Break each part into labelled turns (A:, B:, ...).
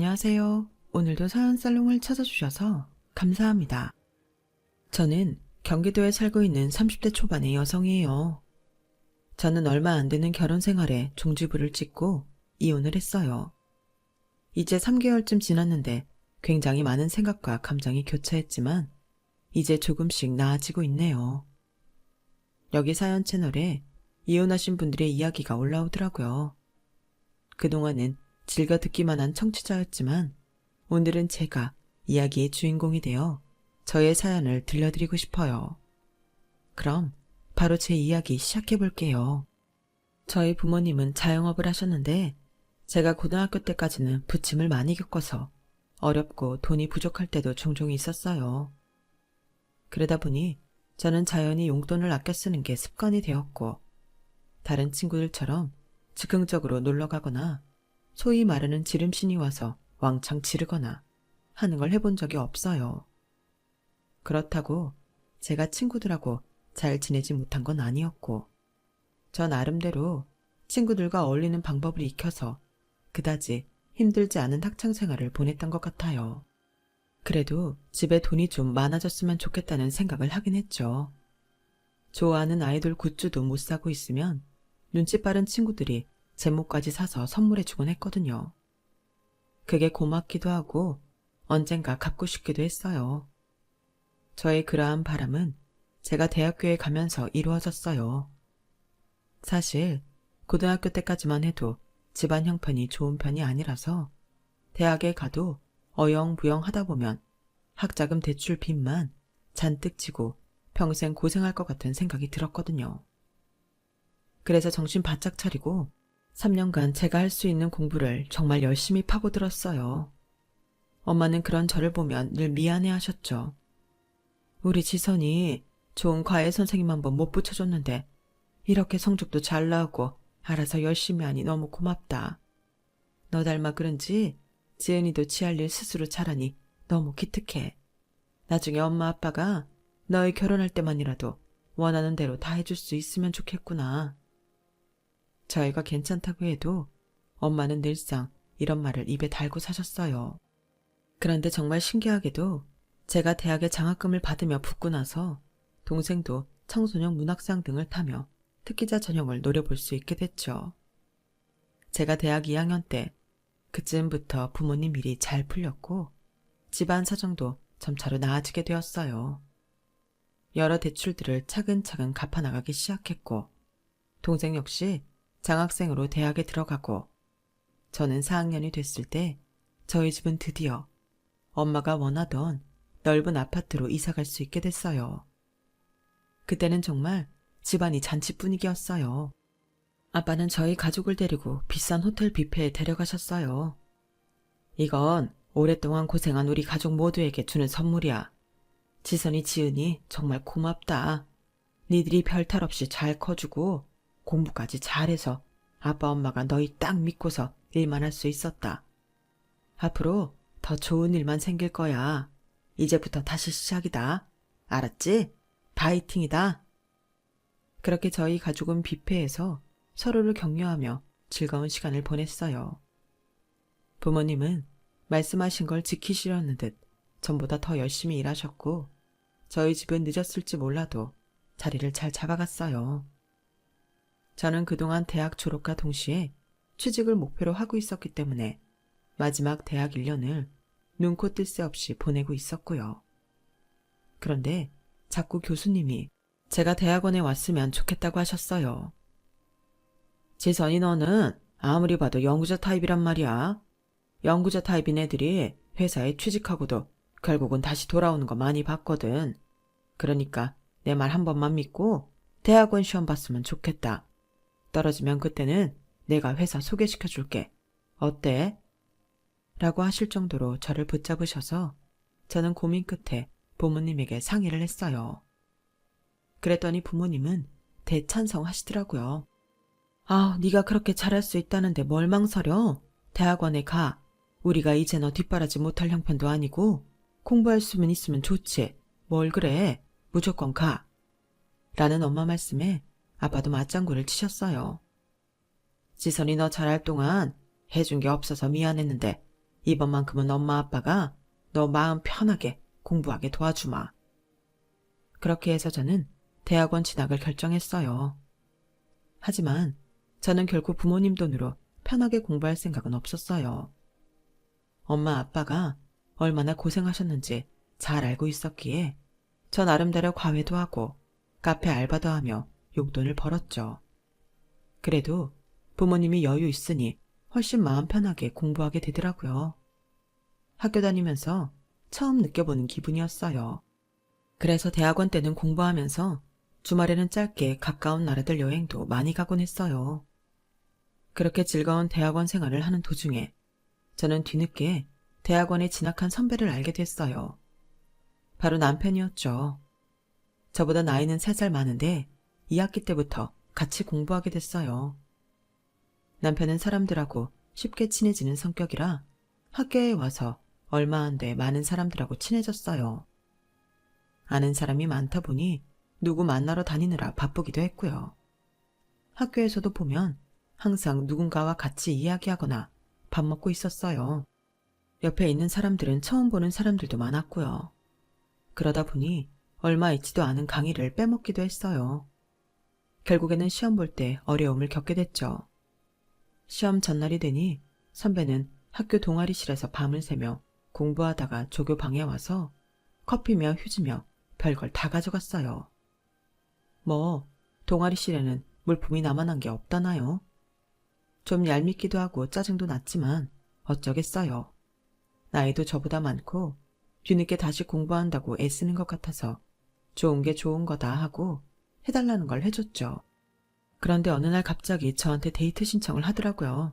A: 안녕하세요. 오늘도 사연 살롱을 찾아주셔서 감사합니다. 저는 경기도에 살고 있는 30대 초반의 여성이에요. 저는 얼마 안 되는 결혼 생활에 종지부를 찍고 이혼을 했어요. 이제 3개월쯤 지났는데 굉장히 많은 생각과 감정이 교차했지만 이제 조금씩 나아지고 있네요. 여기 사연 채널에 이혼하신 분들의 이야기가 올라오더라고요. 그동안은 즐겨 듣기만 한 청취자였지만 오늘은 제가 이야기의 주인공이 되어 저의 사연을 들려드리고 싶어요. 그럼 바로 제 이야기 시작해볼게요. 저희 부모님은 자영업을 하셨는데 제가 고등학교 때까지는 부침을 많이 겪어서 어렵고 돈이 부족할 때도 종종 있었어요. 그러다 보니 저는 자연히 용돈을 아껴 쓰는 게 습관이 되었고 다른 친구들처럼 즉흥적으로 놀러 가거나 소위 말하는 지름신이 와서 왕창 지르거나 하는 걸 해본 적이 없어요. 그렇다고 제가 친구들하고 잘 지내지 못한 건 아니었고 저 나름대로 친구들과 어울리는 방법을 익혀서 그다지 힘들지 않은 학창생활을 보냈던 것 같아요. 그래도 집에 돈이 좀 많아졌으면 좋겠다는 생각을 하긴 했죠. 좋아하는 아이돌 굿즈도 못 사고 있으면 눈치 빠른 친구들이 제목까지 사서 선물해주곤 했거든요. 그게 고맙기도 하고 언젠가 갚고 싶기도 했어요. 저의 그러한 바람은 제가 대학교에 가면서 이루어졌어요. 사실 고등학교 때까지만 해도 집안 형편이 좋은 편이 아니라서 대학에 가도 어영부영 하다 보면 학자금 대출 빚만 잔뜩 지고 평생 고생할 것 같은 생각이 들었거든요. 그래서 정신 바짝 차리고 3년간 제가 할 수 있는 공부를 정말 열심히 파고들었어요. 엄마는 그런 저를 보면 늘 미안해 하셨죠. 우리 지선이 좋은 과외 선생님 한번 못 붙여줬는데 이렇게 성적도 잘 나오고 알아서 열심히 하니 너무 고맙다. 너 닮아 그런지 지은이도 지할 일 스스로 잘하니 너무 기특해. 나중에 엄마 아빠가 너희 결혼할 때만이라도 원하는 대로 다 해줄 수 있으면 좋겠구나. 저희가 괜찮다고 해도 엄마는 늘상 이런 말을 입에 달고 사셨어요. 그런데 정말 신기하게도 제가 대학에 장학금을 받으며 붙고 나서 동생도 청소년 문학상 등을 타며 특기자 전형을 노려볼 수 있게 됐죠. 제가 대학 2학년 때 그쯤부터 부모님 일이 잘 풀렸고 집안 사정도 점차로 나아지게 되었어요. 여러 대출들을 차근차근 갚아나가기 시작했고 동생 역시 장학생으로 대학에 들어가고 저는 4학년이 됐을 때 저희 집은 드디어 엄마가 원하던 넓은 아파트로 이사갈 수 있게 됐어요. 그때는 정말 집안이 잔치 분위기였어요. 아빠는 저희 가족을 데리고 비싼 호텔 뷔페에 데려가셨어요. 이건 오랫동안 고생한 우리 가족 모두에게 주는 선물이야. 지선이 지은이 정말 고맙다. 니들이 별탈 없이 잘 커주고 공부까지 잘해서 아빠 엄마가 너희 딱 믿고서 일만 할 수 있었다. 앞으로 더 좋은 일만 생길 거야. 이제부터 다시 시작이다. 알았지? 파이팅이다. 그렇게 저희 가족은 뷔페에서 서로를 격려하며 즐거운 시간을 보냈어요. 부모님은 말씀하신 걸 지키시려는 듯 전보다 더 열심히 일하셨고 저희 집은 늦었을지 몰라도 자리를 잘 잡아갔어요. 저는 그동안 대학 졸업과 동시에 취직을 목표로 하고 있었기 때문에 마지막 대학 1년을 눈코 뜰 새 없이 보내고 있었고요. 그런데 자꾸 교수님이 제가 대학원에 왔으면 좋겠다고 하셨어요. 지선이 너는 아무리 봐도 연구자 타입이란 말이야. 연구자 타입인 애들이 회사에 취직하고도 결국은 다시 돌아오는 거 많이 봤거든. 그러니까 내 말 한 번만 믿고 대학원 시험 봤으면 좋겠다. 떨어지면 그때는 내가 회사 소개시켜줄게. 어때? 라고 하실 정도로 저를 붙잡으셔서 저는 고민 끝에 부모님에게 상의를 했어요. 그랬더니 부모님은 대찬성하시더라고요. 아, 네가 그렇게 잘할 수 있다는데 뭘 망설여? 대학원에 가. 우리가 이제 너 뒷바라지 못할 형편도 아니고 공부할 수만 있으면 좋지. 뭘 그래. 무조건 가. 라는 엄마 말씀에 아빠도 맞장구를 치셨어요. 지선이 너 잘할 동안 해준 게 없어서 미안했는데 이번만큼은 엄마 아빠가 너 마음 편하게 공부하게 도와주마. 그렇게 해서 저는 대학원 진학을 결정했어요. 하지만 저는 결국 부모님 돈으로 편하게 공부할 생각은 없었어요. 엄마 아빠가 얼마나 고생하셨는지 잘 알고 있었기에 저 나름대로 과외도 하고 카페 알바도 하며 용돈을 벌었죠. 그래도 부모님이 여유 있으니 훨씬 마음 편하게 공부하게 되더라고요. 학교 다니면서 처음 느껴보는 기분이었어요. 그래서 대학원 때는 공부하면서 주말에는 짧게 가까운 나라들 여행도 많이 가곤 했어요. 그렇게 즐거운 대학원 생활을 하는 도중에 저는 뒤늦게 대학원에 진학한 선배를 알게 됐어요. 바로 남편이었죠. 저보다 나이는 3살 많은데 2학기 때부터 같이 공부하게 됐어요. 남편은 사람들하고 쉽게 친해지는 성격이라 학교에 와서 얼마 안 돼 많은 사람들하고 친해졌어요. 아는 사람이 많다 보니 누구 만나러 다니느라 바쁘기도 했고요. 학교에서도 보면 항상 누군가와 같이 이야기하거나 밥 먹고 있었어요. 옆에 있는 사람들은 처음 보는 사람들도 많았고요. 그러다 보니 얼마 있지도 않은 강의를 빼먹기도 했어요. 결국에는 시험 볼 때 어려움을 겪게 됐죠. 시험 전날이 되니 선배는 학교 동아리실에서 밤을 새며 공부하다가 조교 방에 와서 커피며 휴지며 별걸 다 가져갔어요. 뭐 동아리실에는 물품이 남아난 게 없다나요? 좀 얄밉기도 하고 짜증도 났지만 어쩌겠어요. 나이도 저보다 많고 뒤늦게 다시 공부한다고 애쓰는 것 같아서 좋은 게 좋은 거다 하고 해달라는 걸 해줬죠. 그런데 어느 날 갑자기 저한테 데이트 신청을 하더라고요.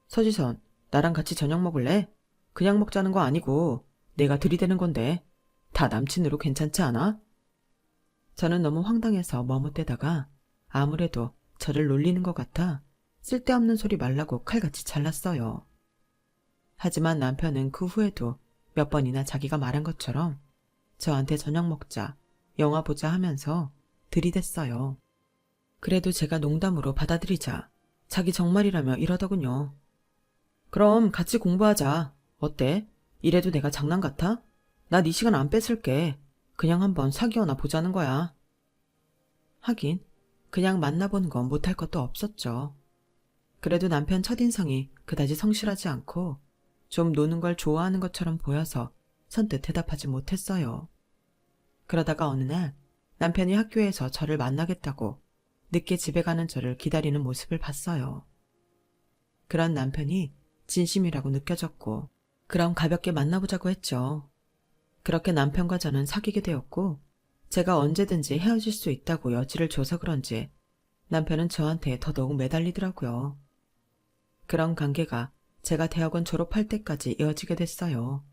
A: 서지선, 나랑 같이 저녁 먹을래? 그냥 먹자는 거 아니고 내가 들이대는 건데 다 남친으로 괜찮지 않아? 저는 너무 황당해서 머뭇대다가 아무래도 저를 놀리는 것 같아 쓸데없는 소리 말라고 칼같이 잘랐어요. 하지만 남편은 그 후에도 몇 번이나 자기가 말한 것처럼 저한테 저녁 먹자, 영화 보자 하면서 들이댔어요. 그래도 제가 농담으로 받아들이자 자기 정말이라며 이러더군요. 그럼 같이 공부하자. 어때? 이래도 내가 장난 같아? 나 네 시간 안 뺏을게. 그냥 한번 사귀어나 보자는 거야. 하긴 그냥 만나보는 건 못할 것도 없었죠. 그래도 남편 첫인상이 그다지 성실하지 않고 좀 노는 걸 좋아하는 것처럼 보여서 선뜻 대답하지 못했어요. 그러다가 어느 날 남편이 학교에서 저를 만나겠다고 늦게 집에 가는 저를 기다리는 모습을 봤어요. 그런 남편이 진심이라고 느껴졌고 그럼 가볍게 만나보자고 했죠. 그렇게 남편과 저는 사귀게 되었고 제가 언제든지 헤어질 수 있다고 여지를 줘서 그런지 남편은 저한테 더더욱 매달리더라고요. 그런 관계가 제가 대학원 졸업할 때까지 이어지게 됐어요.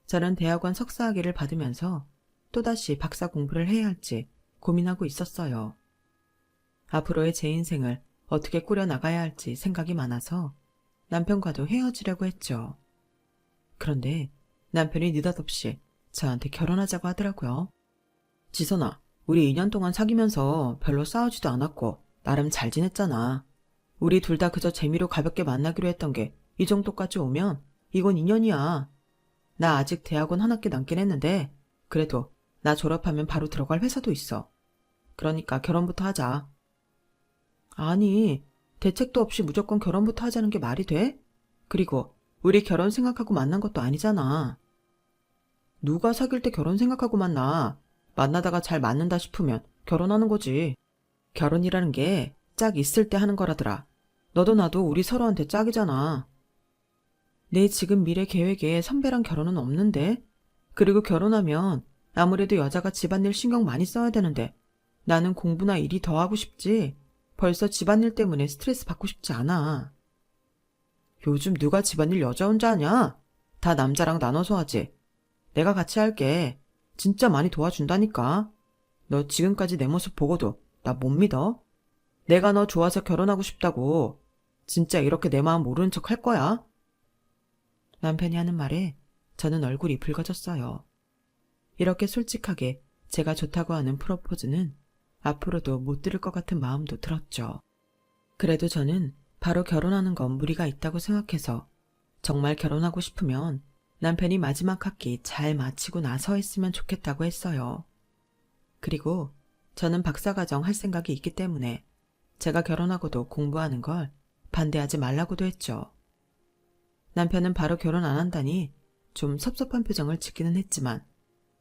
A: 저는 대학원 석사학위를 받으면서 또다시 박사 공부를 해야 할지 고민하고 있었어요. 앞으로의 제 인생을 어떻게 꾸려나가야 할지 생각이 많아서 남편과도 헤어지려고 했죠. 그런데 남편이 느닷없이 저한테 결혼하자고 하더라고요. 지선아, 우리 2년 동안 사귀면서 별로 싸우지도 않았고 나름 잘 지냈잖아. 우리 둘 다 그저 재미로 가볍게 만나기로 했던 게 이 정도까지 오면 이건 인연이야. 나 아직 대학원 한 학기 남긴 했는데 그래도 나 졸업하면 바로 들어갈 회사도 있어. 그러니까 결혼부터 하자. 아니, 대책도 없이 무조건 결혼부터 하자는 게 말이 돼? 그리고 우리 결혼 생각하고 만난 것도 아니잖아. 누가 사귈 때 결혼 생각하고 만나? 만나다가 잘 맞는다 싶으면 결혼하는 거지. 결혼이라는 게 짝 있을 때 하는 거라더라. 너도 나도 우리 서로한테 짝이잖아. 내 지금 미래 계획에 선배랑 결혼은 없는데? 그리고 결혼하면 아무래도 여자가 집안일 신경 많이 써야 되는데 나는 공부나 일이 더 하고 싶지. 벌써 집안일 때문에 스트레스 받고 싶지 않아. 요즘 누가 집안일 여자 혼자 하냐? 다 남자랑 나눠서 하지. 내가 같이 할게. 진짜 많이 도와준다니까. 너 지금까지 내 모습 보고도 나 못 믿어? 내가 너 좋아서 결혼하고 싶다고. 진짜 이렇게 내 마음 모르는 척 할 거야? 남편이 하는 말에 저는 얼굴이 붉어졌어요. 이렇게 솔직하게 제가 좋다고 하는 프로포즈는 앞으로도 못 들을 것 같은 마음도 들었죠. 그래도 저는 바로 결혼하는 건 무리가 있다고 생각해서 정말 결혼하고 싶으면 남편이 마지막 학기 잘 마치고 나서 했으면 좋겠다고 했어요. 그리고 저는 박사과정 할 생각이 있기 때문에 제가 결혼하고도 공부하는 걸 반대하지 말라고도 했죠. 남편은 바로 결혼 안 한다니 좀 섭섭한 표정을 짓기는 했지만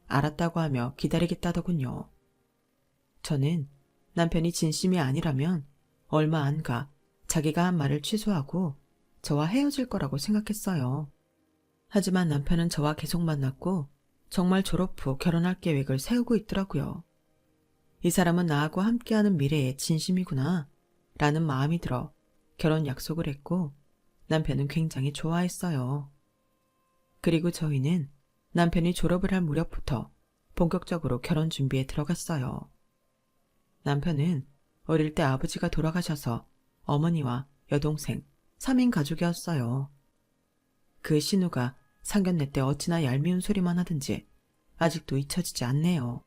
A: 알았다고 하며 기다리겠다더군요. 저는 남편이 진심이 아니라면 얼마 안 가 자기가 한 말을 취소하고 저와 헤어질 거라고 생각했어요. 하지만 남편은 저와 계속 만났고 정말 졸업 후 결혼할 계획을 세우고 있더라고요. 이 사람은 나하고 함께하는 미래에 진심이구나 라는 마음이 들어 결혼 약속을 했고 남편은 굉장히 좋아했어요. 그리고 저희는 남편이 졸업을 할 무렵부터 본격적으로 결혼 준비에 들어갔어요. 남편은 어릴 때 아버지가 돌아가셔서 어머니와 여동생, 3인 가족이었어요. 그 신우가 상견례 때 어찌나 얄미운 소리만 하든지 아직도 잊혀지지 않네요.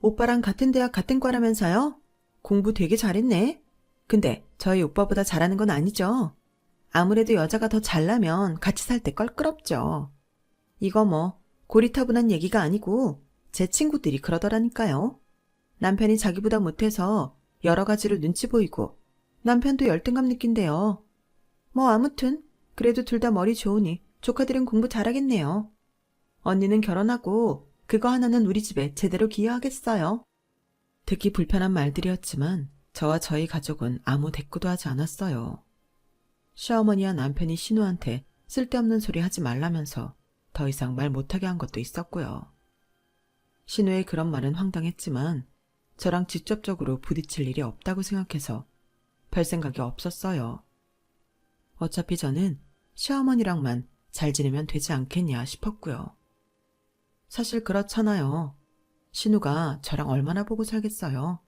A: 오빠랑 같은 대학 같은 과라면서요? 공부 되게 잘했네. 근데 저희 오빠보다 잘하는 건 아니죠. 아무래도 여자가 더 잘나면 같이 살 때 껄끄럽죠. 이거 뭐 고리타분한 얘기가 아니고 제 친구들이 그러더라니까요. 남편이 자기보다 못해서 여러 가지로 눈치 보이고 남편도 열등감 느낀대요. 뭐 아무튼 그래도 둘 다 머리 좋으니 조카들은 공부 잘하겠네요. 언니는 결혼하고 그거 하나는 우리 집에 제대로 기여하겠어요. 듣기 불편한 말들이었지만 저와 저희 가족은 아무 대꾸도 하지 않았어요. 시어머니와 남편이 신우한테 쓸데없는 소리 하지 말라면서 더 이상 말 못하게 한 것도 있었고요. 신우의 그런 말은 황당했지만 저랑 직접적으로 부딪힐 일이 없다고 생각해서 별 생각이 없었어요. 어차피 저는 시어머니랑만 잘 지내면 되지 않겠냐 싶었고요. 사실 그렇잖아요. 신우가 저랑 얼마나 보고 살겠어요.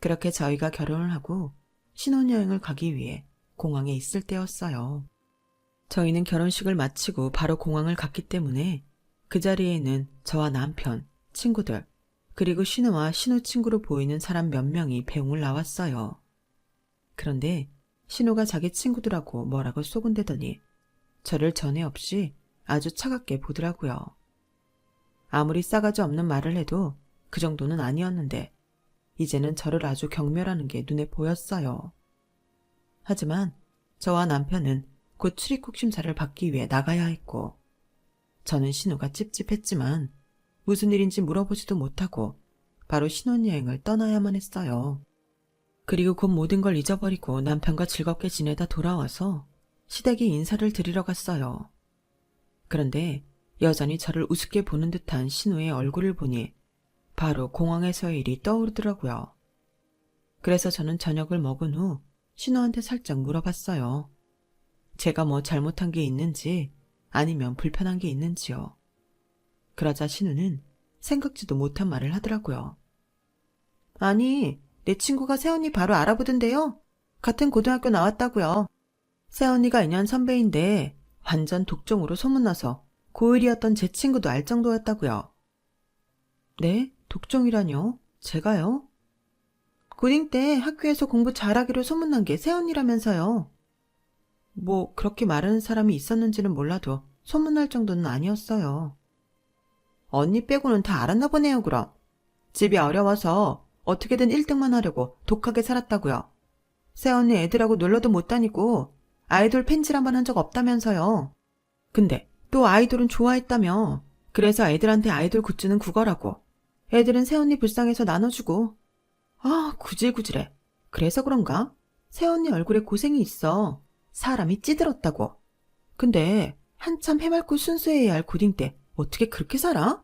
A: 그렇게 저희가 결혼을 하고 신혼여행을 가기 위해 공항에 있을 때였어요. 저희는 결혼식을 마치고 바로 공항을 갔기 때문에 그 자리에는 저와 남편, 친구들, 그리고 신우와 신우 친구로 보이는 사람 몇 명이 배웅을 나왔어요. 그런데 신우가 자기 친구들하고 뭐라고 쏘군대더니 저를 전에 없이 아주 차갑게 보더라고요. 아무리 싸가지 없는 말을 해도 그 정도는 아니었는데 이제는 저를 아주 경멸하는 게 눈에 보였어요. 하지만 저와 남편은 곧 출입국 심사를 받기 위해 나가야 했고 저는 신우가 찝찝했지만 무슨 일인지 물어보지도 못하고 바로 신혼여행을 떠나야만 했어요. 그리고 곧 모든 걸 잊어버리고 남편과 즐겁게 지내다 돌아와서 시댁에 인사를 드리러 갔어요. 그런데 여전히 저를 우습게 보는 듯한 신우의 얼굴을 보니 바로 공항에서의 일이 떠오르더라고요. 그래서 저는 저녁을 먹은 후 신우한테 살짝 물어봤어요. 제가 뭐 잘못한 게 있는지 아니면 불편한 게 있는지요. 그러자 신우는 생각지도 못한 말을 하더라고요. 아니, 내 친구가 새언니 바로 알아보던데요. 같은 고등학교 나왔다고요. 새언니가 2년 선배인데 완전 독종으로 소문나서 고1이었던 제 친구도 알 정도였다고요. 네? 독종이라뇨? 제가요? 고딩 때 학교에서 공부 잘하기로 소문난 게 새언니라면서요. 뭐 그렇게 말하는 사람이 있었는지는 몰라도 소문날 정도는 아니었어요. 언니 빼고는 다 알았나 보네요, 그럼. 집이 어려워서 어떻게든 1등만 하려고 독하게 살았다고요. 새언니 애들하고 놀러도 못 다니고 아이돌 팬질 한번 한 적 없다면서요. 근데 또 아이돌은 좋아했다며. 그래서 애들한테 아이돌 굿즈는 국어라고. 애들은 새언니 불쌍해서 나눠주고. 아, 구질구질해. 그래서 그런가? 새언니 얼굴에 고생이 있어. 사람이 찌들었다고. 근데 한참 해맑고 순수해야 할 고딩 때 어떻게 그렇게 살아?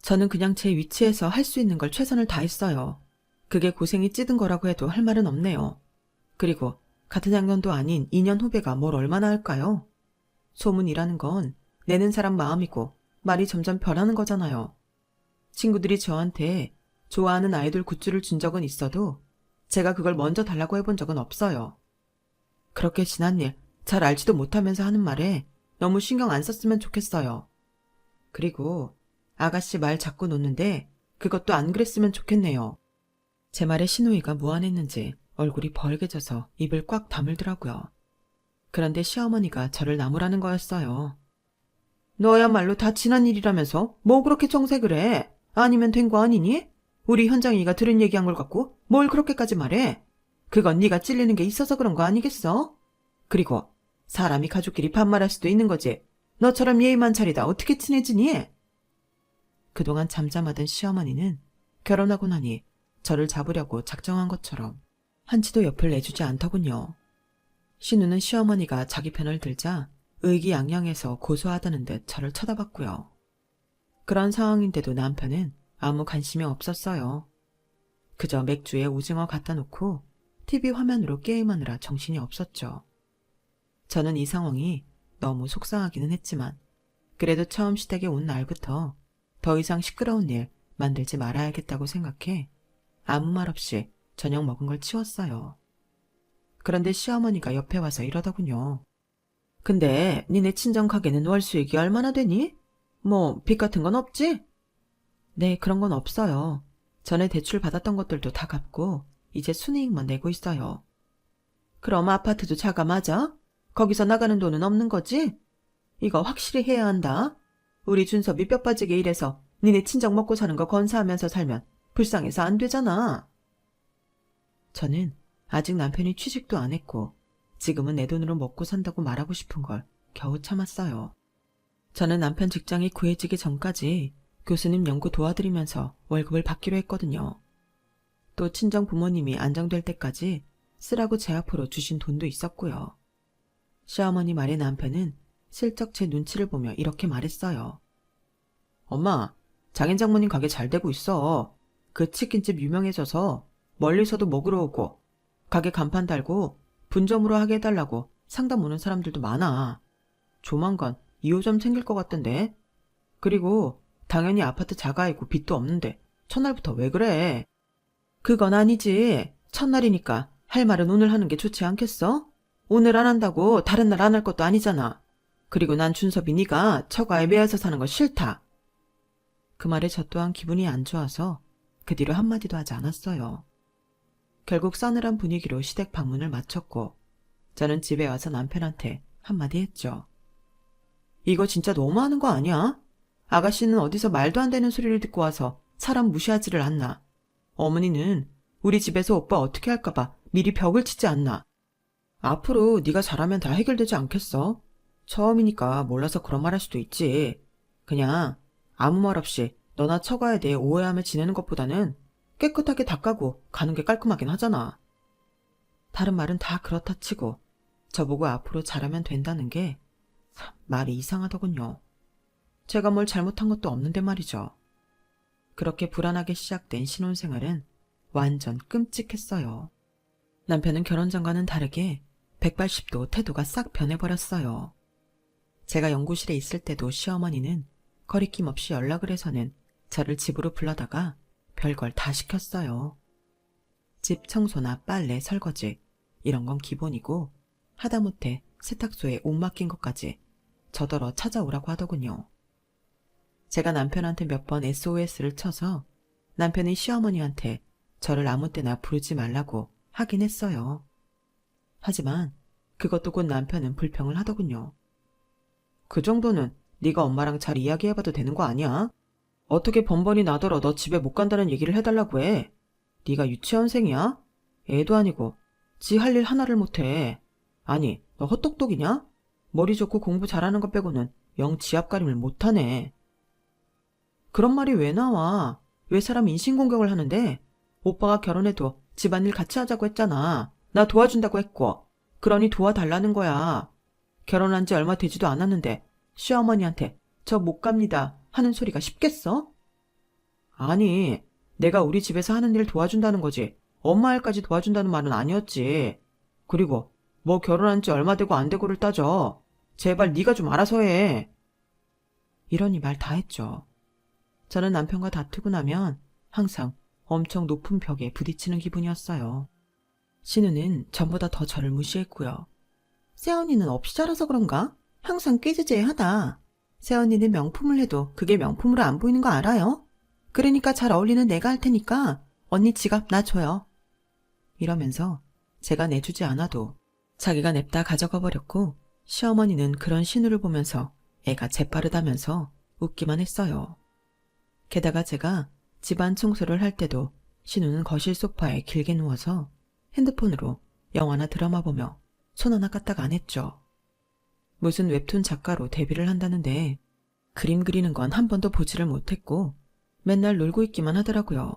A: 저는 그냥 제 위치에서 할 수 있는 걸 최선을 다했어요. 그게 고생이 찌든 거라고 해도 할 말은 없네요. 그리고 같은 학년도 아닌 2년 후배가 뭘 얼마나 할까요? 소문이라는 건 내는 사람 마음이고 말이 점점 변하는 거잖아요. 친구들이 저한테 좋아하는 아이돌 굿즈를 준 적은 있어도 제가 그걸 먼저 달라고 해본 적은 없어요. 그렇게 지난 일 잘 알지도 못하면서 하는 말에 너무 신경 안 썼으면 좋겠어요. 그리고 아가씨 말 자꾸 놓는데 그것도 안 그랬으면 좋겠네요. 제 말에 신우이가 무안했는지 얼굴이 벌개져서 입을 꽉 다물더라고요. 그런데 시어머니가 저를 나무라는 거였어요. 너야말로 다 지난 일이라면서 뭐 그렇게 정색을 해? 아니면 된 거 아니니? 우리 현장이가 들은 얘기한 걸 갖고 뭘 그렇게까지 말해? 그건 네가 찔리는 게 있어서 그런 거 아니겠어? 그리고 사람이 가족끼리 반말할 수도 있는 거지. 너처럼 예의만 차리다 어떻게 친해지니? 그동안 잠잠하던 시어머니는 결혼하고 나니 저를 잡으려고 작정한 것처럼 한치도 옆을 내주지 않더군요. 신우는 시어머니가 자기 편을 들자 의기양양해서 고소하다는 듯 저를 쳐다봤고요. 그런 상황인데도 남편은 아무 관심이 없었어요. 그저 맥주에 오징어 갖다 놓고 TV 화면으로 게임하느라 정신이 없었죠. 저는 이 상황이 너무 속상하기는 했지만 그래도 처음 시댁에 온 날부터 더 이상 시끄러운 일 만들지 말아야겠다고 생각해 아무 말 없이 저녁 먹은 걸 치웠어요. 그런데 시어머니가 옆에 와서 이러더군요. 근데 니네 친정 가게는 월수익이 얼마나 되니? 뭐 빚 같은 건 없지? 네, 그런 건 없어요. 전에 대출 받았던 것들도 다 갚고 이제 순이익만 내고 있어요. 그럼 아파트도 자가맞아? 거기서 나가는 돈은 없는 거지? 이거 확실히 해야 한다. 우리 준섭이 뼈 빠지게 일해서 니네 친정 먹고 사는 거 건사하면서 살면 불쌍해서 안 되잖아. 저는 아직 남편이 취직도 안 했고 지금은 내 돈으로 먹고 산다고 말하고 싶은 걸 겨우 참았어요. 저는 남편 직장이 구해지기 전까지 교수님 연구 도와드리면서 월급을 받기로 했거든요. 또 친정 부모님이 안정될 때까지 쓰라고 제 앞으로 주신 돈도 있었고요. 시어머니 말에 남편은 슬쩍 제 눈치를 보며 이렇게 말했어요. 엄마, 장인 장모님 가게 잘 되고 있어. 그 치킨집 유명해져서 멀리서도 먹으러 오고 가게 간판 달고 분점으로 하게 해달라고 상담 오는 사람들도 많아. 조만간 2호점 생길 것 같던데. 그리고 당연히 아파트 자가이고 빚도 없는데 첫날부터 왜 그래? 그건 아니지. 첫날이니까 할 말은 오늘 하는 게 좋지 않겠어? 오늘 안 한다고 다른 날 안 할 것도 아니잖아. 그리고 난 준섭이 네가 처가에 매여서 사는 거 싫다. 그 말에 저 또한 기분이 안 좋아서 그 뒤로 한마디도 하지 않았어요. 결국 싸늘한 분위기로 시댁 방문을 마쳤고 저는 집에 와서 남편한테 한마디 했죠. 이거 진짜 너무하는 거 아니야? 아가씨는 어디서 말도 안 되는 소리를 듣고 와서 사람 무시하지를 않나. 어머니는 우리 집에서 오빠 어떻게 할까봐 미리 벽을 치지 않나. 앞으로 네가 잘하면 다 해결되지 않겠어? 처음이니까 몰라서 그런 말 할 수도 있지. 그냥 아무 말 없이 너나 처가에 대해 오해하며 지내는 것보다는 깨끗하게 닦아고 가는 게 깔끔하긴 하잖아. 다른 말은 다 그렇다 치고 저보고 앞으로 잘하면 된다는 게 참 말이 이상하더군요. 제가 뭘 잘못한 것도 없는데 말이죠. 그렇게 불안하게 시작된 신혼생활은 완전 끔찍했어요. 남편은 결혼 전과는 다르게 180도 태도가 싹 변해버렸어요. 제가 연구실에 있을 때도 시어머니는 거리낌 없이 연락을 해서는 저를 집으로 불러다가 별걸 다 시켰어요. 집 청소나 빨래, 설거지 이런 건 기본이고 하다못해 세탁소에 옷 맡긴 것까지 저더러 찾아오라고 하더군요. 제가 남편한테 몇 번 SOS를 쳐서 남편이 시어머니한테 저를 아무 때나 부르지 말라고 하긴 했어요. 하지만 그것도 곧 남편은 불평을 하더군요. 그 정도는 네가 엄마랑 잘 이야기해봐도 되는 거 아니야? 어떻게 번번이 나더러 너 집에 못 간다는 얘기를 해달라고 해? 네가 유치원생이야? 애도 아니고 지 할 일 하나를 못해. 아니, 너 헛똑똑이냐? 머리 좋고 공부 잘하는 것 빼고는 영 지압가림을 못하네. 그런 말이 왜 나와? 왜 사람 인신공격을 하는데? 오빠가 결혼해도 집안일 같이 하자고 했잖아. 나 도와준다고 했고. 그러니 도와달라는 거야. 결혼한 지 얼마 되지도 않았는데 시어머니한테 저 못 갑니다 하는 소리가 쉽겠어? 아니, 내가 우리 집에서 하는 일 도와준다는 거지 엄마 일까지 도와준다는 말은 아니었지. 그리고 뭐 결혼한 지 얼마 되고 안 되고를 따져. 제발 네가 좀 알아서 해. 이러니 말 다 했죠. 저는 남편과 다투고 나면 항상 엄청 높은 벽에 부딪히는 기분이었어요. 신우는 전보다 더 저를 무시했고요. 새언니는 없이 자라서 그런가? 항상 꾀지재하다. 새언니는 명품을 해도 그게 명품으로 안 보이는 거 알아요? 그러니까 잘 어울리는 내가 할 테니까 언니 지갑 나 줘요. 이러면서 제가 내주지 않아도 자기가 냅다 가져가 버렸고 시어머니는 그런 신우를 보면서 애가 재빠르다면서 웃기만 했어요. 게다가 제가 집안 청소를 할 때도 신우는 거실 소파에 길게 누워서 핸드폰으로 영화나 드라마 보며 손 하나 까딱 안 했죠. 무슨 웹툰 작가로 데뷔를 한다는데 그림 그리는 건 한 번도 보지를 못했고 맨날 놀고 있기만 하더라고요.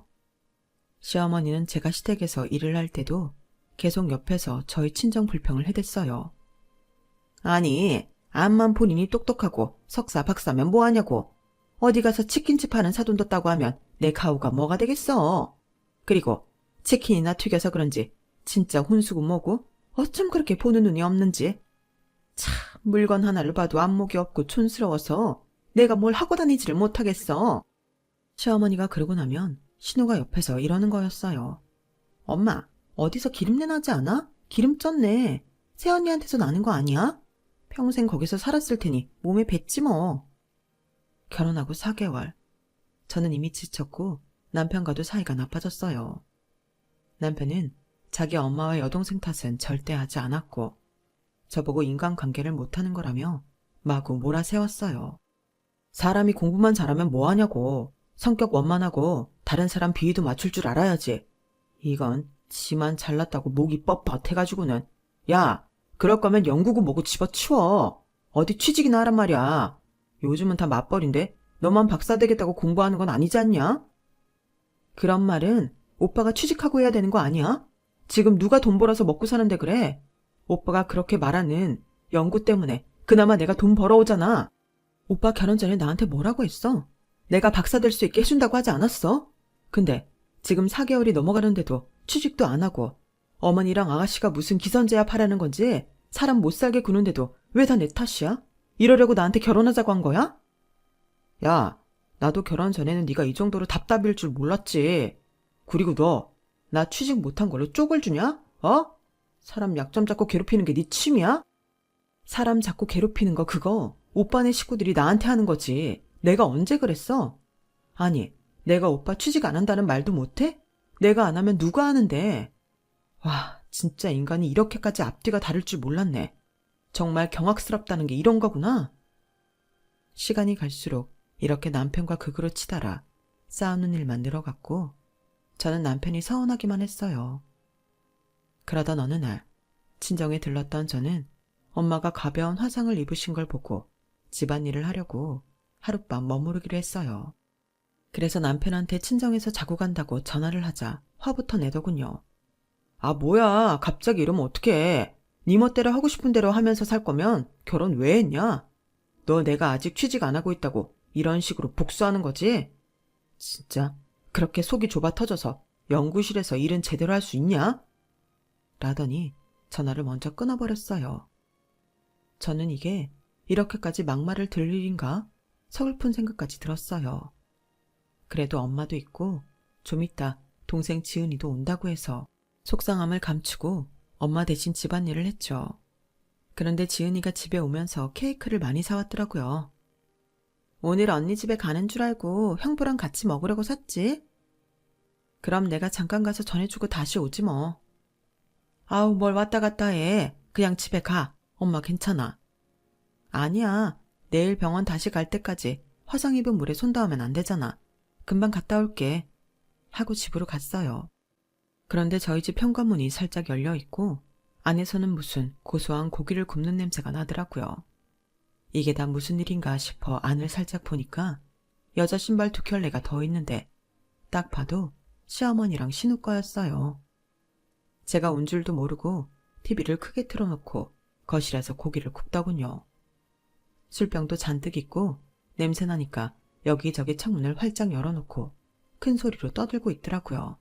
A: 시어머니는 제가 시댁에서 일을 할 때도 계속 옆에서 저희 친정 불평을 해댔어요. 아니, 암만 본인이 똑똑하고 석사 박사면 뭐하냐고. 어디 가서 치킨집 하는 사돈 뒀다고 하면 내 가오가 뭐가 되겠어. 그리고 치킨이나 튀겨서 그런지 진짜 혼수고 뭐고 어쩜 그렇게 보는 눈이 없는지. 참, 물건 하나를 봐도 안목이 없고 촌스러워서 내가 뭘 하고 다니지를 못하겠어. 시어머니가 그러고 나면 신우가 옆에서 이러는 거였어요. 엄마, 어디서 기름내 나지 않아? 기름 쪘네. 새언니한테서 나는 거 아니야? 평생 거기서 살았을 테니 몸에 뱄지 뭐. 결혼하고 4개월. 저는 이미 지쳤고 남편과도 사이가 나빠졌어요. 남편은 자기 엄마와 여동생 탓은 절대 하지 않았고 저보고 인간관계를 못하는 거라며 마구 몰아세웠어요. 사람이 공부만 잘하면 뭐하냐고. 성격 원만하고 다른 사람 비위도 맞출 줄 알아야지. 이건 지만 잘났다고 목이 뻣뻣해가지고는. 야, 그럴 거면 연구고 뭐고 집어치워. 어디 취직이나 하란 말이야. 요즘은 다 맞벌인데 너만 박사 되겠다고 공부하는 건 아니지 않냐? 그런 말은 오빠가 취직하고 해야 되는 거 아니야? 지금 누가 돈 벌어서 먹고 사는데 그래? 오빠가 그렇게 말하는 연구 때문에 그나마 내가 돈 벌어오잖아. 오빠 결혼 전에 나한테 뭐라고 했어? 내가 박사 될 수 있게 해준다고 하지 않았어? 근데 지금 4개월이 넘어가는데도 취직도 안 하고 어머니랑 아가씨가 무슨 기선제압 하라는 건지 사람 못 살게 구는데도 왜 다 내 탓이야? 이러려고 나한테 결혼하자고 한 거야? 야, 나도 결혼 전에는 네가 이 정도로 답답일 줄 몰랐지. 그리고 너, 나 취직 못한 걸로 쪽을 주냐? 어? 사람 약점 잡고 괴롭히는 게 네 취미야? 사람 자꾸 괴롭히는 거 그거 오빠네 식구들이 나한테 하는 거지. 내가 언제 그랬어? 아니, 내가 오빠 취직 안 한다는 말도 못해? 내가 안 하면 누가 하는데? 와, 진짜 인간이 이렇게까지 앞뒤가 다를 줄 몰랐네. 정말 경악스럽다는 게 이런 거구나. 시간이 갈수록 이렇게 남편과 극으로 치달아 싸우는 일만 늘어갔고 저는 남편이 서운하기만 했어요. 그러던 어느 날 친정에 들렀던 저는 엄마가 가벼운 화상을 입으신 걸 보고 집안일을 하려고 하룻밤 머무르기로 했어요. 그래서 남편한테 친정에서 자고 간다고 전화를 하자 화부터 내더군요. 아, 뭐야, 갑자기 이러면 어떡해. 네 멋대로 하고 싶은 대로 하면서 살 거면 결혼 왜 했냐? 너 내가 아직 취직 안 하고 있다고 이런 식으로 복수하는 거지? 진짜 그렇게 속이 좁아 터져서 연구실에서 일은 제대로 할 수 있냐? 라더니 전화를 먼저 끊어버렸어요. 저는 이게 이렇게까지 막말을 들을 일인가? 서글픈 생각까지 들었어요. 그래도 엄마도 있고 좀 이따 동생 지은이도 온다고 해서 속상함을 감추고 엄마 대신 집안일을 했죠. 그런데 지은이가 집에 오면서 케이크를 많이 사왔더라고요. 오늘 언니 집에 가는 줄 알고 형부랑 같이 먹으려고 샀지? 그럼 내가 잠깐 가서 전해주고 다시 오지 뭐. 아우, 뭘 왔다 갔다 해. 그냥 집에 가. 엄마 괜찮아. 아니야. 내일 병원 다시 갈 때까지 화상 입은 물에 손 닿으면 안 되잖아. 금방 갔다 올게. 하고 집으로 갔어요. 그런데 저희 집 현관문이 살짝 열려 있고 안에서는 무슨 고소한 고기를 굽는 냄새가 나더라고요. 이게 다 무슨 일인가 싶어 안을 살짝 보니까 여자 신발 2켤레가 더 있는데 딱 봐도 시어머니랑 신우 거였어요. 제가 온 줄도 모르고 TV를 크게 틀어놓고 거실에서 고기를 굽더군요. 술병도 잔뜩 있고 냄새나니까 여기저기 창문을 활짝 열어놓고 큰 소리로 떠들고 있더라고요.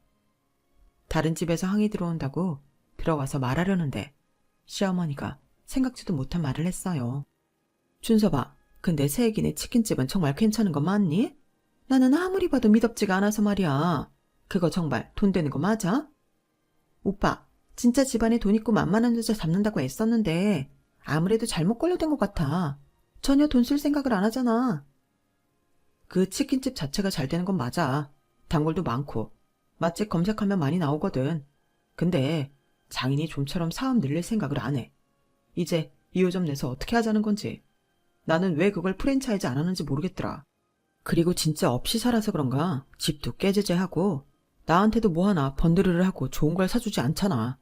A: 다른 집에서 항이 들어온다고 들어가서 말하려는데 시어머니가 생각지도 못한 말을 했어요. 준서봐, 근데 새애기네 치킨집은 정말 괜찮은 거 맞니? 나는 아무리 봐도 미덥지가 않아서 말이야. 그거 정말 돈 되는 거 맞아? 오빠, 진짜 집안에 돈 있고 만만한 여자 잡는다고 애썼는데 아무래도 잘못 걸려든 것 같아. 전혀 돈 쓸 생각을 안 하잖아. 그 치킨집 자체가 잘 되는 건 맞아. 단골도 많고 맛집 검색하면 많이 나오거든. 근데 장인이 좀처럼 사업 늘릴 생각을 안 해. 이제 2호점 내서 어떻게 하자는 건지. 나는 왜 그걸 프랜차이즈 안 하는지 모르겠더라. 그리고 진짜 없이 살아서 그런가 집도 깨제제하고 나한테도 뭐 하나 번드르르 하고 좋은 걸 사주지 않잖아.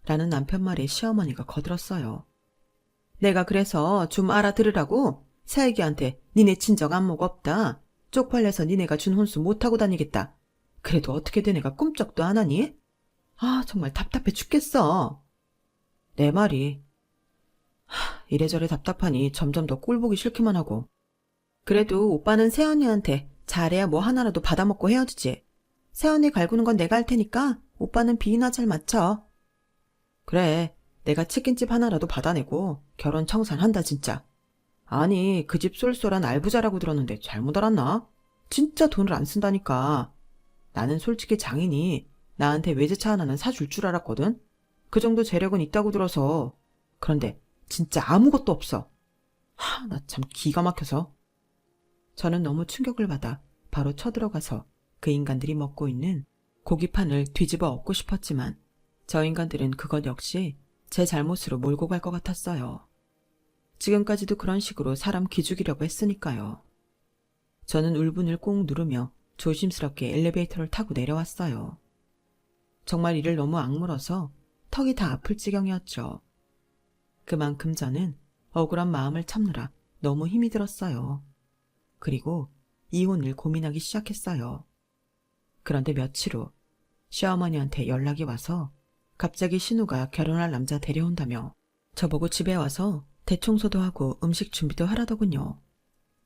A: 라는 남편 말에 시어머니가 거들었어요. 내가 그래서 좀 알아들으라고 새애기한테 니네 친정 안목 없다. 쪽팔려서 니네가 준 혼수 못하고 다니겠다. 그래도 어떻게 된 애가 꿈쩍도 안 하니? 아 정말 답답해 죽겠어. 내 말이. 이래저래 답답하니 점점 더 꼴보기 싫기만 하고. 그래도 오빠는 새언니한테 잘해야 뭐 하나라도 받아먹고 헤어지지. 새언니 갈구는 건 내가 할 테니까 오빠는 비위나 잘 맞춰. 그래, 내가 치킨집 하나라도 받아내고 결혼 청산한다 진짜. 아니 그 집 쏠쏠한 알부자라고 들었는데 잘못 알았나? 진짜 돈을 안 쓴다니까. 나는 솔직히 장인이 나한테 외제차 하나는 사줄 줄 알았거든. 그 정도 재력은 있다고 들어서. 그런데 진짜 아무것도 없어. 나 참 기가 막혀서. 저는 너무 충격을 받아 바로 쳐들어가서 그 인간들이 먹고 있는 고기판을 뒤집어 엎고 싶었지만 저 인간들은 그것 역시 제 잘못으로 몰고 갈 것 같았어요. 지금까지도 그런 식으로 사람 기죽이려고 했으니까요. 저는 울분을 꾹 누르며 조심스럽게 엘리베이터를 타고 내려왔어요. 정말 이를 너무 악물어서 턱이 다 아플 지경이었죠. 그만큼 저는 억울한 마음을 참느라 너무 힘이 들었어요. 그리고 이혼을 고민하기 시작했어요. 그런데 며칠 후 시어머니한테 연락이 와서 갑자기 신우가 결혼할 남자 데려온다며 저보고 집에 와서 대청소도 하고 음식 준비도 하라더군요.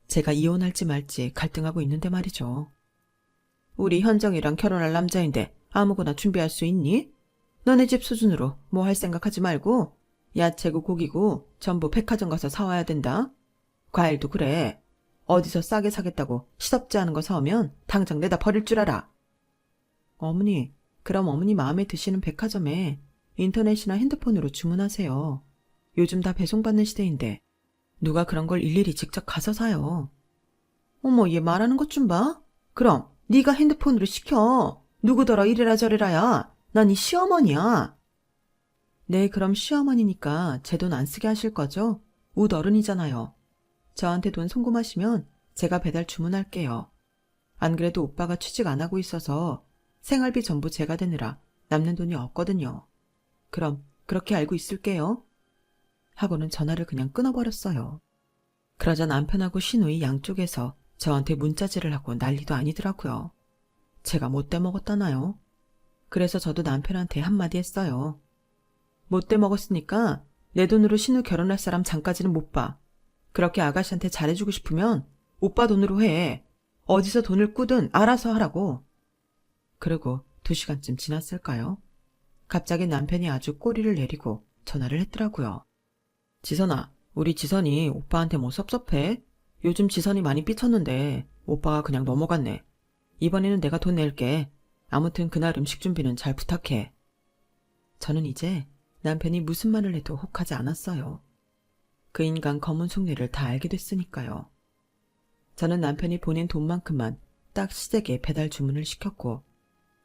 A: 제가 이혼할지 말지 갈등하고 있는데 말이죠. 우리 현정이랑 결혼할 남자인데 아무거나 준비할 수 있니? 너네 집 수준으로 뭐 할 생각하지 말고 야채고 고기고 전부 백화점 가서 사와야 된다. 과일도 그래. 어디서 싸게 사겠다고 시덥지 않은 거 사오면 당장 내다 버릴 줄 알아. 어머니, 그럼 어머니 마음에 드시는 백화점에 인터넷이나 핸드폰으로 주문하세요. 요즘 다 배송받는 시대인데 누가 그런 걸 일일이 직접 가서 사요. 어머, 얘 말하는 것 좀 봐. 그럼 네가 핸드폰으로 시켜. 누구더러 이래라 저래라야. 난 이 시어머니야. 네, 그럼 시어머니니까 제 돈 안 쓰게 하실 거죠? 웃 어른이잖아요. 저한테 돈 송금하시면 제가 배달 주문할게요. 안 그래도 오빠가 취직 안 하고 있어서 생활비 전부 제가 대느라 남는 돈이 없거든요. 그럼 그렇게 알고 있을게요. 하고는 전화를 그냥 끊어버렸어요. 그러자 남편하고 시누이 양쪽에서 저한테 문자질을 하고 난리도 아니더라고요. 제가 못돼 먹었다나요? 그래서 저도 남편한테 한마디 했어요. 못돼 먹었으니까 내 돈으로 신우 결혼할 사람 장까지는 못 봐. 그렇게 아가씨한테 잘해주고 싶으면 오빠 돈으로 해. 어디서 돈을 꾸든 알아서 하라고. 그리고 2시간쯤 지났을까요? 갑자기 남편이 아주 꼬리를 내리고 전화를 했더라고요. 지선아, 우리 지선이 오빠한테 뭐 섭섭해? 요즘 지선이 많이 삐쳤는데 오빠가 그냥 넘어갔네. 이번에는 내가 돈 낼게. 아무튼 그날 음식 준비는 잘 부탁해. 저는 이제 남편이 무슨 말을 해도 혹하지 않았어요. 그 인간 검은 속내를 다 알게 됐으니까요. 저는 남편이 보낸 돈만큼만 딱 시댁에 배달 주문을 시켰고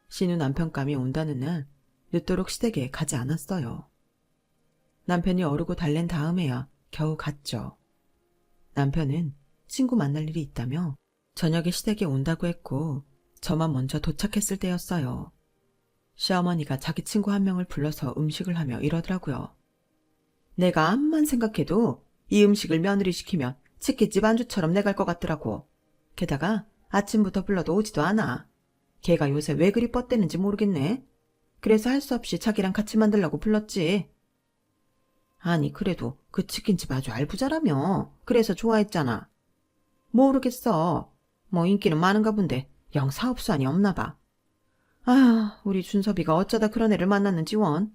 A: 신우 남편감이 온다는 날 늦도록 시댁에 가지 않았어요. 남편이 어르고 달랜 다음에야 겨우 갔죠. 남편은 친구 만날 일이 있다며 저녁에 시댁에 온다고 했고 저만 먼저 도착했을 때였어요. 시어머니가 자기 친구 한 명을 불러서 음식을 하며 이러더라고요. 내가 암만 생각해도 이 음식을 며느리 시키면 치킨집 안주처럼 내갈 것 같더라고. 게다가 아침부터 불러도 오지도 않아. 걔가 요새 왜 그리 뻗대는지 모르겠네. 그래서 할 수 없이 자기랑 같이 만들려고 불렀지. 아니 그래도 그 치킨집 아주 알부자라며. 그래서 좋아했잖아. 모르겠어. 뭐 인기는 많은가 본데 영 사업수완이 없나 봐. 아휴, 우리 준섭이가 어쩌다 그런 애를 만났는지 원.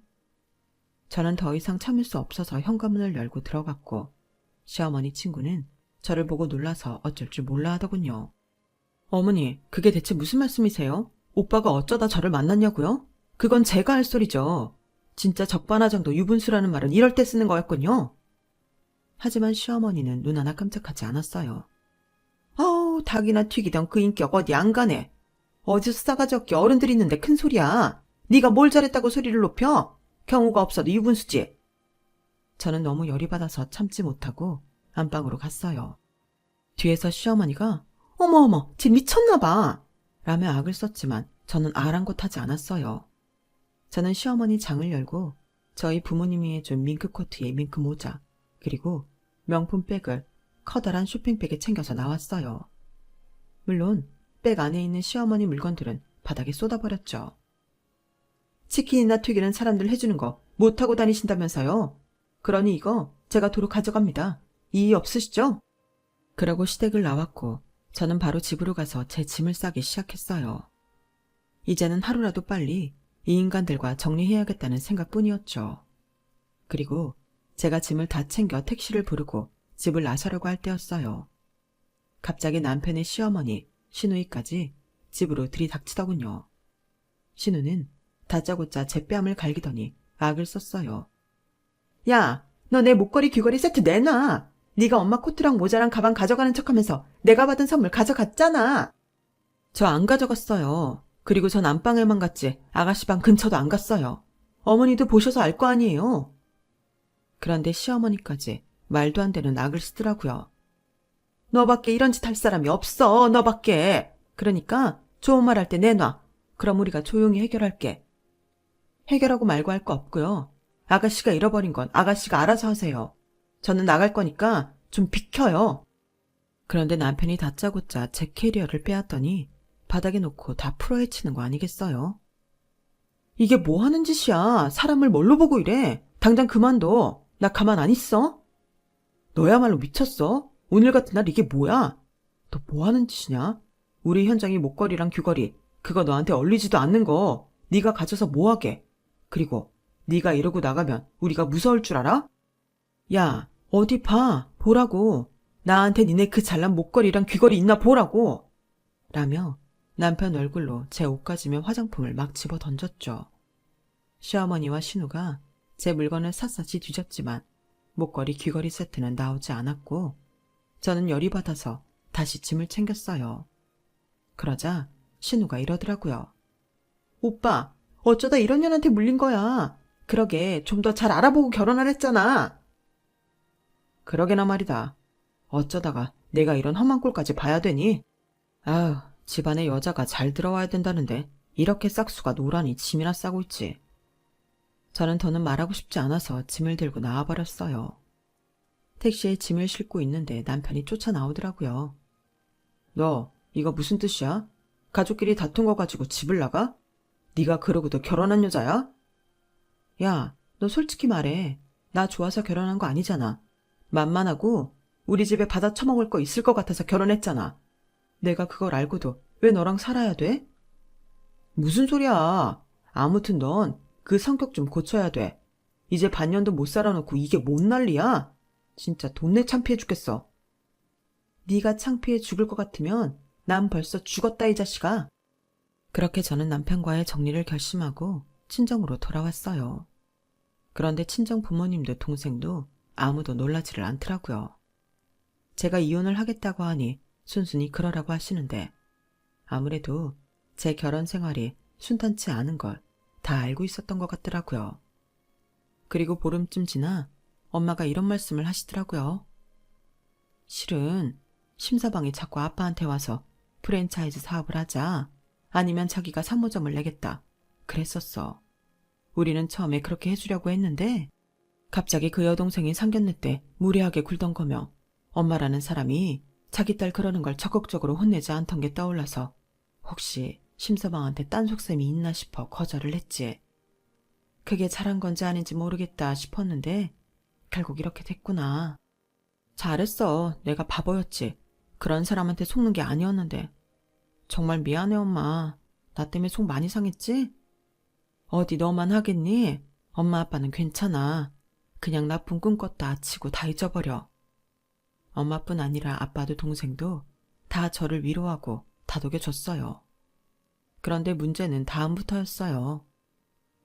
A: 저는 더 이상 참을 수 없어서 현관문을 열고 들어갔고 시어머니 친구는 저를 보고 놀라서 어쩔 줄 몰라 하더군요. 어머니, 그게 대체 무슨 말씀이세요? 오빠가 어쩌다 저를 만났냐고요? 그건 제가 할 소리죠. 진짜 적반하장도 유분수라는 말은 이럴 때 쓰는 거였군요. 하지만 시어머니는 눈 하나 깜짝하지 않았어요. 아우, 닭이나 튀기던 그 인격 어디 안 가네. 어디서 싸가지 없게 어른들 있는데 큰 소리야. 네가 뭘 잘했다고 소리를 높여? 경우가 없어도 유분수지. 저는 너무 열이 받아서 참지 못하고 안방으로 갔어요. 뒤에서 시어머니가 어머 쟤 미쳤나 봐 라며 악을 썼지만 저는 아랑곳하지 않았어요. 저는 시어머니 장을 열고 저희 부모님이 해준 밍크 코트에 밍크 모자 그리고 명품 백을 커다란 쇼핑백에 챙겨서 나왔어요. 물론 백 안에 있는 시어머니 물건들은 바닥에 쏟아버렸죠. 치킨이나 튀기는 사람들 해주는 거 못하고 다니신다면서요. 그러니 이거 제가 도로 가져갑니다. 이의 없으시죠? 그러고 시댁을 나왔고 저는 바로 집으로 가서 제 짐을 싸기 시작했어요. 이제는 하루라도 빨리 이 인간들과 정리해야겠다는 생각뿐이었죠. 그리고 제가 짐을 다 챙겨 택시를 부르고 집을 나서려고 할 때였어요. 갑자기 남편의 시어머니, 시누이까지 집으로 들이닥치더군요. 시누는 다짜고짜 제 뺨을 갈기더니 악을 썼어요. 야, 너 내 목걸이 귀걸이 세트 내놔. 네가 엄마 코트랑 모자랑 가방 가져가는 척하면서 내가 받은 선물 가져갔잖아. 저 안 가져갔어요. 그리고 전 안방에만 갔지 아가씨 방 근처도 안 갔어요. 어머니도 보셔서 알 거 아니에요. 그런데 시어머니까지 말도 안 되는 악을 쓰더라고요. 너밖에 이런 짓 할 사람이 없어. 너밖에. 그러니까 좋은 말 할 때 내놔. 그럼 우리가 조용히 해결할게. 해결하고 말고 할 거 없고요. 아가씨가 잃어버린 건 아가씨가 알아서 하세요. 저는 나갈 거니까 좀 비켜요. 그런데 남편이 다짜고짜 제 캐리어를 빼앗더니 바닥에 놓고 다 풀어헤치는 거 아니겠어요? 이게 뭐 하는 짓이야. 사람을 뭘로 보고 이래. 당장 그만둬. 나 가만 안 있어. 너야말로 미쳤어. 오늘 같은 날 이게 뭐야? 너 뭐 하는 짓이냐? 우리 현장이 목걸이랑 귀걸이 그거 너한테 얼리지도 않는 거 네가 가져서 뭐하게. 그리고 네가 이러고 나가면 우리가 무서울 줄 알아? 야, 어디 봐. 보라고. 나한테 니네 그 잘난 목걸이랑 귀걸이 있나 보라고. 라며 남편 얼굴로 제 옷가지며 화장품을 막 집어 던졌죠. 시어머니와 신우가 제 물건을 샅샅이 뒤졌지만 목걸이 귀걸이 세트는 나오지 않았고 저는 열이 받아서 다시 짐을 챙겼어요. 그러자 신우가 이러더라고요. 오빠, 어쩌다 이런 년한테 물린 거야. 그러게 좀 더 잘 알아보고 결혼하랬잖아. 그러게나 말이다. 어쩌다가 내가 이런 험한 꼴까지 봐야 되니? 아휴, 집안에 여자가 잘 들어와야 된다는데 이렇게 싹수가 노란히 짐이나 싸고 있지. 저는 더는 말하고 싶지 않아서 짐을 들고 나와버렸어요. 택시에 짐을 싣고 있는데 남편이 쫓아 나오더라고요. 너 이거 무슨 뜻이야? 가족끼리 다툰 거 가지고 집을 나가? 네가 그러고도 결혼한 여자야? 야, 너 솔직히 말해. 나 좋아서 결혼한 거 아니잖아. 만만하고 우리 집에 받아 처먹을 거 있을 것 같아서 결혼했잖아. 내가 그걸 알고도 왜 너랑 살아야 돼? 무슨 소리야. 아무튼 넌 그 성격 좀 고쳐야 돼. 이제 반년도 못 살아놓고 이게 뭔 난리야? 진짜 돈내 창피해 죽겠어. 네가 창피해 죽을 것 같으면 난 벌써 죽었다 이 자식아. 그렇게 저는 남편과의 정리를 결심하고 친정으로 돌아왔어요. 그런데 친정 부모님도 동생도 아무도 놀라지를 않더라고요. 제가 이혼을 하겠다고 하니 순순히 그러라고 하시는데 아무래도 제 결혼 생활이 순탄치 않은 걸 다 알고 있었던 것 같더라고요. 그리고 보름쯤 지나 엄마가 이런 말씀을 하시더라고요. 실은 심사방이 자꾸 아빠한테 와서 프랜차이즈 사업을 하자 아니면 자기가 사무점을 내겠다 그랬었어. 우리는 처음에 그렇게 해주려고 했는데 갑자기 그 여동생이 상견례 때 무례하게 굴던 거며 엄마라는 사람이 자기 딸 그러는 걸 적극적으로 혼내지 않던 게 떠올라서 혹시 심서방한테 딴 속셈이 있나 싶어 거절을 했지. 그게 잘한 건지 아닌지 모르겠다 싶었는데 결국 이렇게 됐구나. 잘했어. 내가 바보였지. 그런 사람한테 속는 게 아니었는데. 정말 미안해 엄마. 나 때문에 속 많이 상했지? 어디 너만 하겠니? 엄마 아빠는 괜찮아. 그냥 나쁜 꿈 꿨다 치고 다 잊어버려. 엄마뿐 아니라 아빠도 동생도 다 저를 위로하고 다독여줬어요. 그런데 문제는 다음부터였어요.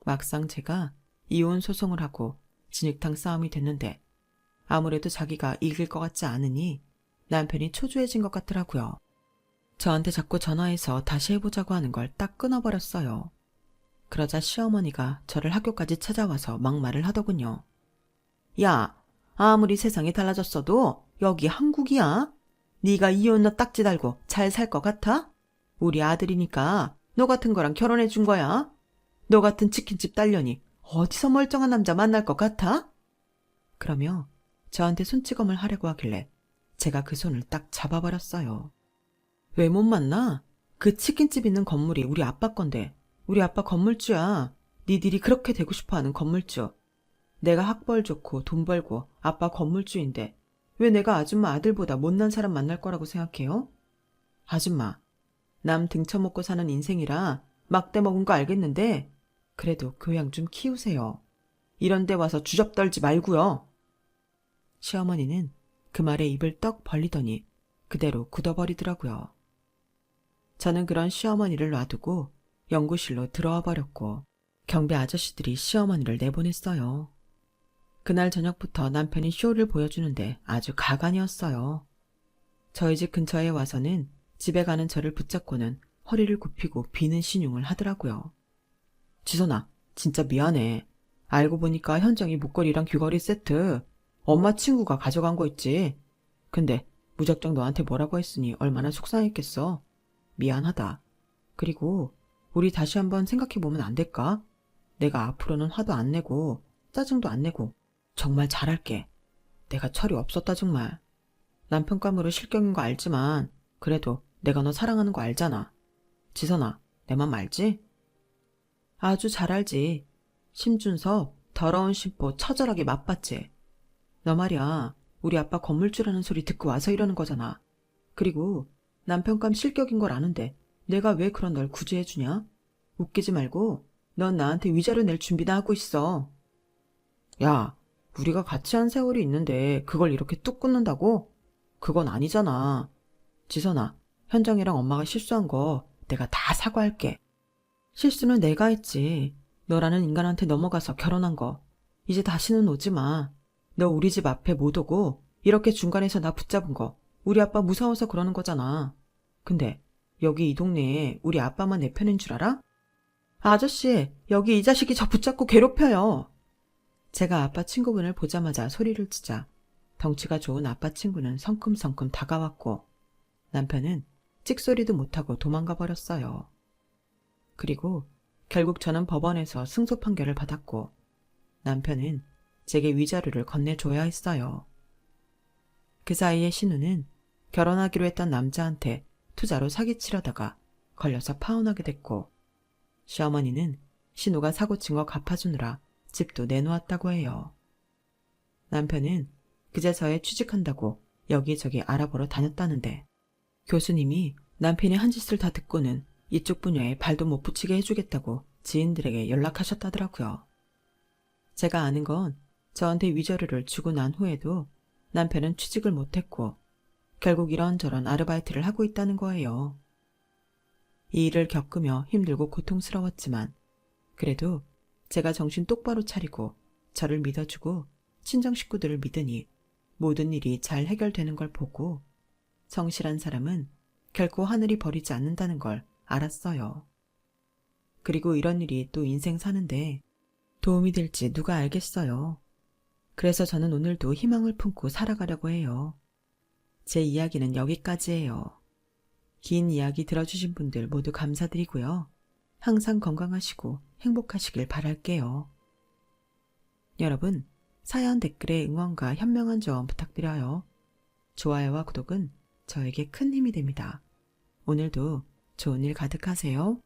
A: 막상 제가 이혼 소송을 하고 진흙탕 싸움이 됐는데 아무래도 자기가 이길 것 같지 않으니 남편이 초조해진 것 같더라고요. 저한테 자꾸 전화해서 다시 해보자고 하는 걸 딱 끊어버렸어요. 그러자 시어머니가 저를 학교까지 찾아와서 막말을 하더군요. 야, 아무리 세상이 달라졌어도 여기 한국이야. 네가 이혼녀 딱지 달고 잘 살 것 같아? 우리 아들이니까 너 같은 거랑 결혼해 준 거야. 너 같은 치킨집 딸년이 어디서 멀쩡한 남자 만날 것 같아? 그러며 저한테 손찌검을 하려고 하길래 제가 그 손을 딱 잡아버렸어요. 왜 못 만나? 그 치킨집 있는 건물이 우리 아빠 건데 우리 아빠 건물주야. 니들이 그렇게 되고 싶어하는 건물주. 내가 학벌 좋고 돈 벌고 아빠 건물주인데 왜 내가 아줌마 아들보다 못난 사람 만날 거라고 생각해요? 아줌마, 남 등쳐먹고 사는 인생이라 막대 먹은 거 알겠는데 그래도 교양 좀 키우세요. 이런 데 와서 주접 떨지 말고요. 시어머니는 그 말에 입을 떡 벌리더니 그대로 굳어버리더라고요. 저는 그런 시어머니를 놔두고 연구실로 들어와 버렸고 경비 아저씨들이 시어머니를 내보냈어요. 그날 저녁부터 남편이 쇼를 보여주는데 아주 가관이었어요. 저희 집 근처에 와서는 집에 가는 저를 붙잡고는 허리를 굽히고 비는 신용을 하더라고요. 지선아, 진짜 미안해. 알고 보니까 현정이 목걸이랑 귀걸이 세트 엄마 친구가 가져간 거 있지. 근데 무작정 너한테 뭐라고 했으니 얼마나 속상했겠어. 미안하다. 그리고 우리 다시 한번 생각해보면 안 될까? 내가 앞으로는 화도 안 내고 짜증도 안 내고 정말 잘할게. 내가 철이 없었다 정말. 남편 감으로 실격인 거 알지만 그래도 내가 너 사랑하는 거 알잖아. 지선아, 내 맘 알지? 아주 잘 알지. 심준섭 더러운 심보 처절하게 맛봤지. 너 말이야 우리 아빠 건물주라는 소리 듣고 와서 이러는 거잖아. 그리고 남편감 실격인 걸 아는데 내가 왜 그런 널 구제해주냐? 웃기지 말고 넌 나한테 위자료 낼 준비나 하고 있어. 야, 우리가 같이 한 세월이 있는데 그걸 이렇게 뚝 끊는다고? 그건 아니잖아. 지선아, 현정이랑 엄마가 실수한 거 내가 다 사과할게. 실수는 내가 했지. 너라는 인간한테 넘어가서 결혼한 거. 이제 다시는 오지 마. 너 우리 집 앞에 못 오고 이렇게 중간에서 나 붙잡은 거 우리 아빠 무서워서 그러는 거잖아. 근데 여기 이 동네에 우리 아빠만 내 편인 줄 알아? 아저씨, 여기 이 자식이 저 붙잡고 괴롭혀요. 제가 아빠 친구분을 보자마자 소리를 치자 덩치가 좋은 아빠 친구는 성큼성큼 다가왔고 남편은 찍소리도 못하고 도망가 버렸어요. 그리고 결국 저는 법원에서 승소 판결을 받았고 남편은 제게 위자료를 건네줘야 했어요. 그 사이에 신우는 결혼하기로 했던 남자한테 투자로 사기치려다가 걸려서 파혼하게 됐고 시어머니는 신우가 사고친 거 갚아주느라 집도 내놓았다고 해요. 남편은 그제서야 취직한다고 여기저기 알아보러 다녔다는데 교수님이 남편이 한 짓을 다 듣고는 이쪽 분야에 발도 못 붙이게 해주겠다고 지인들에게 연락하셨다더라고요. 제가 아는 건 저한테 위자료를 주고 난 후에도 남편은 취직을 못했고 결국 이런저런 아르바이트를 하고 있다는 거예요. 이 일을 겪으며 힘들고 고통스러웠지만 그래도 제가 정신 똑바로 차리고 저를 믿어주고 친정 식구들을 믿으니 모든 일이 잘 해결되는 걸 보고 성실한 사람은 결코 하늘이 버리지 않는다는 걸 알았어요. 그리고 이런 일이 또 인생 사는데 도움이 될지 누가 알겠어요. 그래서 저는 오늘도 희망을 품고 살아가려고 해요. 제 이야기는 여기까지예요. 긴 이야기 들어주신 분들 모두 감사드리고요. 항상 건강하시고 행복하시길 바랄게요. 여러분, 사연 댓글에 응원과 현명한 조언 부탁드려요. 좋아요와 구독은 저에게 큰 힘이 됩니다. 오늘도 좋은 일 가득하세요.